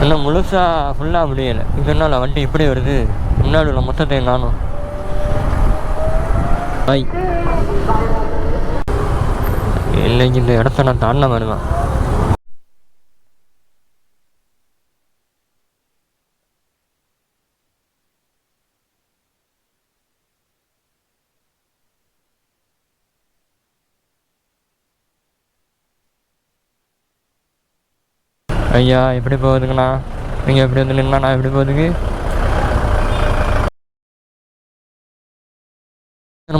இன்னும் முழுசாக ஃபுல்லாக முடியலை. இதனால் வண்டி இப்படி வருது, முன்னாடி உள்ள மொத்தத்தையும் காணும். பாய், இன்னைக்கு இந்த இடத்த நான் தாண்ட வருவேன். ஐயா எப்படி போகுதுங்கண்ணா? நீங்கள் எப்படி வந்து நின்னா நான் எப்படி போகுதுங்க?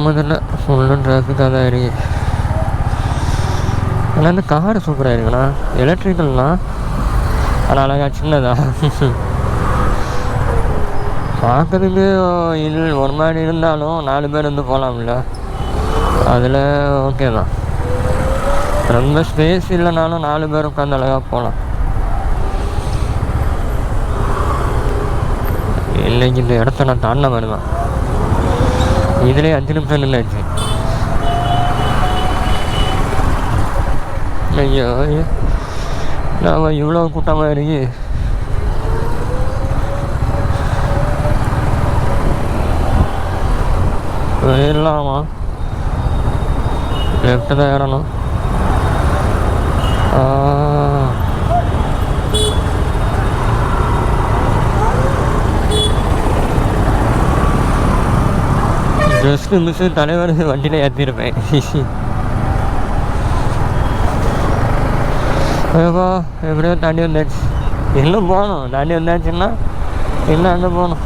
முதல்ல ஃபுல்லும் டிராஃபிக்காக தான் இருக்கு. ஆனால் இந்த கார் சூப்பராக இருக்குண்ணா, எலக்ட்ரிக்கல்ண்ணா. ஆனால் அழகா சின்னதா பார்க்கறதுக்கு ஒரு மாதிரி இருந்தாலும் 4 பேர் வந்து போகலாம்ல, அதில் ஓகே தான். ரொம்ப ஸ்பேஸ் இல்லைனாலும் 4 பேர் உட்காந்து அழகாக போகலாம். இன்னைக்கு இந்த இடத்த நான் தாண்ட வருவேன். இதுலேயே 5 நிமிஷம் நின்றுச்சு. ஐயோ நான் இவ்வளோ கூட்டமாக இருக்கு. இல்லாமா லெஃப்ட்டு தான் ஏறணும். ஜஸ்ட் மிஸ் தலைவர் வண்டியில் ஏற்றிருப்பேன். அப்பா எப்படியோ தாண்டி வந்தாச்சு. இன்னும் போகணும், தாண்டி வந்தாச்சுன்னா இன்னும் அங்கே போகணும்.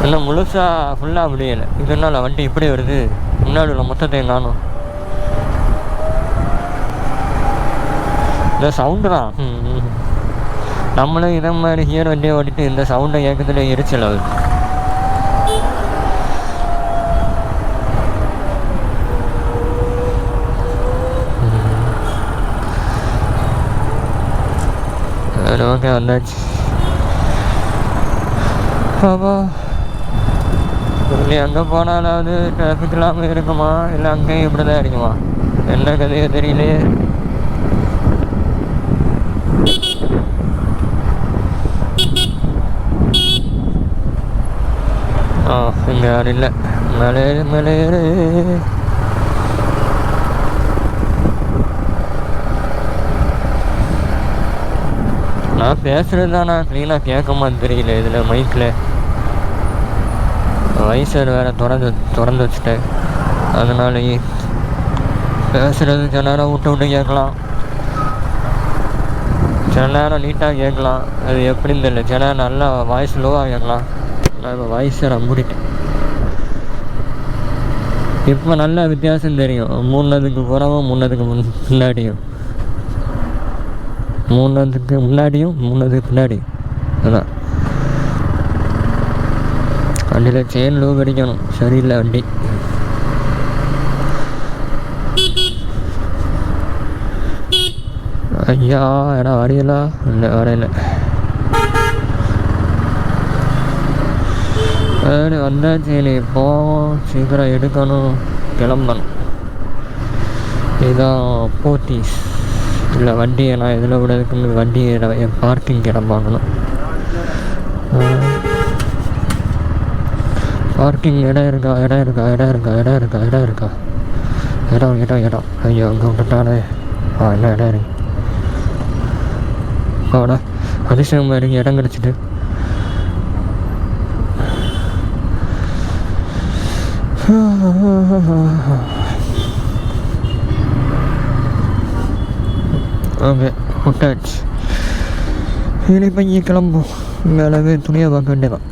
இன்னும் முழுசாக ஃபுல்லாக முடியலை. இதனால் வண்டி இப்படி வருது, முன்னாடி உள்ள மொத்தத்தையும் காணும். இந்த சவுண்டு தான். நம்மளும் இதை மாதிரி ஹியர் வண்டியை ஓட்டிட்டு இந்த சவுண்டை கேட்கறதுல எரிச்சல் ஆகுது. ஓகே வந்தாச்சு. பாபா நீ அங்கே போனாலாவது டிராஃபிக் இல்லாமல் இருக்குமா, இல்லை அங்கேயும் இப்படி தான் இருக்குமா? என்ன கதையோ தெரியலையே. இங்கே யாரும் இல்லை. மலையேறு மலையேறு. நான் பேசுகிறது தான் நான் க்ளீனாக கேட்குமான்னு தெரியல. இதில் மைக்கில் வைசர் வேறு திறந்து வச்சுட்டேன். அதனாலேயே பேசுகிறது சில நேரம் விட்டு கேட்கலாம், சில நேரம் நீட்டாக கேட்கலாம். அது எப்படின்னு தெரியல. சில நேரம் நல்லா வாய்ஸ் லோவாக கேட்கலாம். நான் இப்போ வாய்ஸை நம்பிட்டேன். இப்போ நல்ல வித்தியாசம் தெரியும். முன்னதுக்கு புறவும் பின்னாடியும், முன்னதுக்கு முன்னாடியும் பின்னாடியும். அதான் வண்டியில் செயின் லோ கிடைக்கணும். சரியில்லை வண்டி. ஐயா ஏன்னா வரையலா இல்லை, வரையில சரி வந்தாச்சு. நீ போவோம், சீக்கிரம் எடுக்கணும், கிளம்பணும். இதுதான் போத்தீஸ். இல்லை வண்டியை நான் எதில் விடுறதுக்கு வண்டியை என் பார்க்கிங் இடம் வாங்கணும். பார்க்கிங் இடம் இருக்கா? இடம். ஐயோ அங்கே விட்டுட்டானே. என்ன இடம் இருக்கு? ஆடா அதிசயமாக இருக்கு, இடம் கிடச்சிட்டு. ஓகே விட்டாச்சு. இனி பைய கிளம்பும். மேலே துணியை பார்க்க வேண்டியதான்.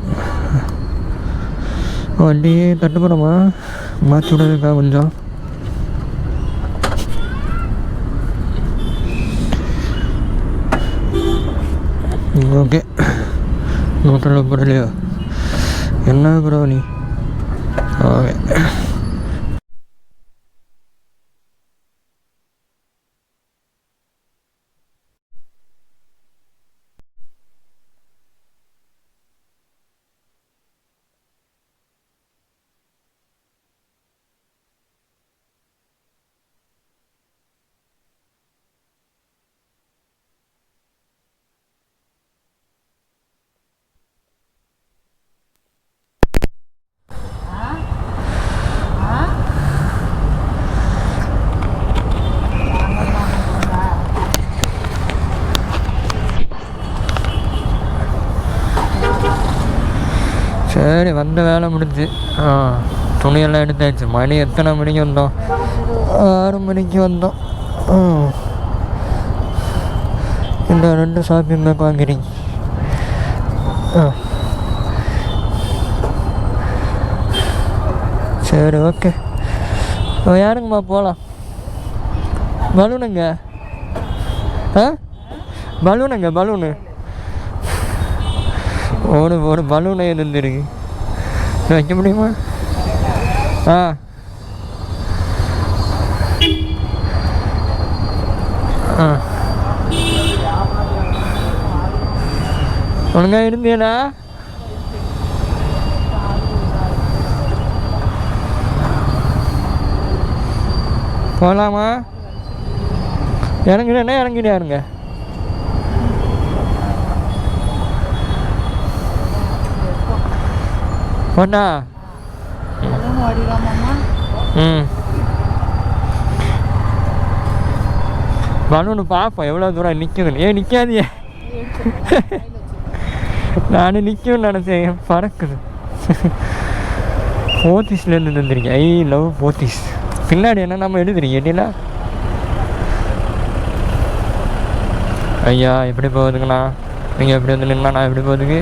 வண்டியே தட்டுப்படமா மாற்றி விடுறதுக்கா கொஞ்சம். ஓகே நோட்டில் போடலையோ என்ன ப்ரோ நீ? ஓகே சரி, வந்த வேலை முடிஞ்சு. துணியெல்லாம் எடுத்தாச்சு. மணி எத்தனை மணிக்கு வந்தோம்? 6 மணிக்கு வந்தோம். இந்த 2 ஷாப்பிங் பேக் வாங்கிறீங்க. சரி, ஓகே. யாருங்கம்மா போகலாம்? பலூனுங்க. பலூனு ஒரு பலூனை இருந்துருக்கு. வைக்க முடியுமா? ஒழுங்கா இருந்தீங்களா? போகலாமா? இறங்குறேன்னா இறங்கிடாருங்க. போட்டா பலூனு பார்ப்போம் எவ்வளோ தூரம் நிற்குதுன்னு. நிற்காதியே. நான் நிற்கும்னு நினச்சேன். பறக்குது. போத்தீஸ்லேருந்து தந்துருக்கேன். I love Pothys. பின்னாடி என்ன நம்ம எழுதுறீங்க எப்படின்னா? ஐயா எப்படி போகுதுங்கண்ணா? நீங்கள் எப்படி வந்து நின்னா நான் எப்படி போகுதுங்க?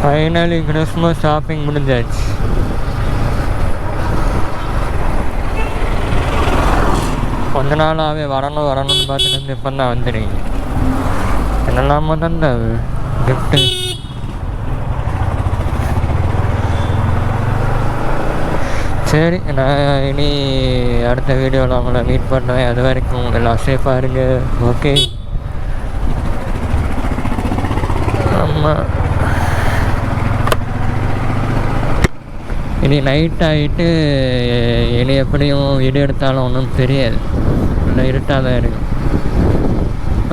ஃபைனலி கிறிஸ்மஸ் ஷாப்பிங் முடிஞ்சாச்சு. கொஞ்ச நாளாகவே வரணும்னு பார்த்துட்டு இப்போ தான் வந்துடுங்க. என்னெல்லாம தான் கிஃப்ட்டு. சரி, நான் இனி அடுத்த வீடியோவில் அவங்கள மீட் பண்ணுறேன். அது வரைக்கும் எல்லாம் சேஃபாக இருங்க. ஓகே. ஆமாம், இனி நைட் ஆகிட்டு இனி எப்படியும் வீடியோ எடுத்தாலும் ஒன்றும் தெரியாது. இல்லை, இருட்டாக தான் இருக்கும்.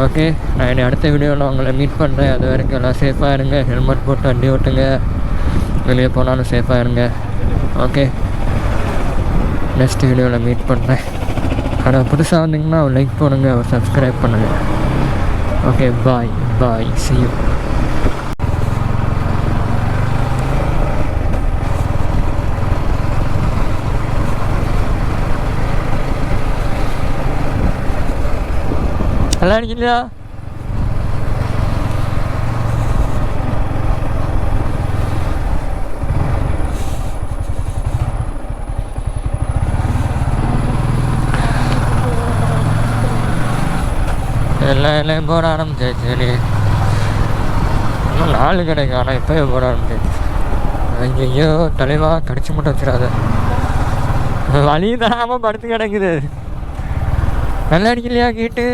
ஓகே, நான் இனி அடுத்த வீடியோவில் உங்களை மீட் பண்ணுறேன். அது வரைக்கும் எல்லாம் சேஃபாக இருங்க. ஹெல்மெட் போட்டு வண்டி ஓட்டுங்க. வெளியே போனாலும் சேஃபாக இருங்க. ஓகே, நெக்ஸ்ட் வீடியோவில் மீட் பண்ணுறேன். ஆனால் புதுசாக வந்தீங்கன்னா ஒரு லைக் போடுங்க, ஒரு சப்ஸ்கிரைப் பண்ணுங்கள். Okay, bye. see you. நல்லா இருக்கீங்களா? எல்லாம் போட ஆரம்பிச்சாச்சு. இன்னும் 4 கிடைக்கும். ஆனால் இப்போயே போட ஆரம்பிச்சாச்சு. ஐயோ தலைவா, கடிச்சு மட்டும் வச்சிடாத. வழி தராமல் படுத்து கிடக்குது. நல்லா அடிக்கலையா கேட்டு?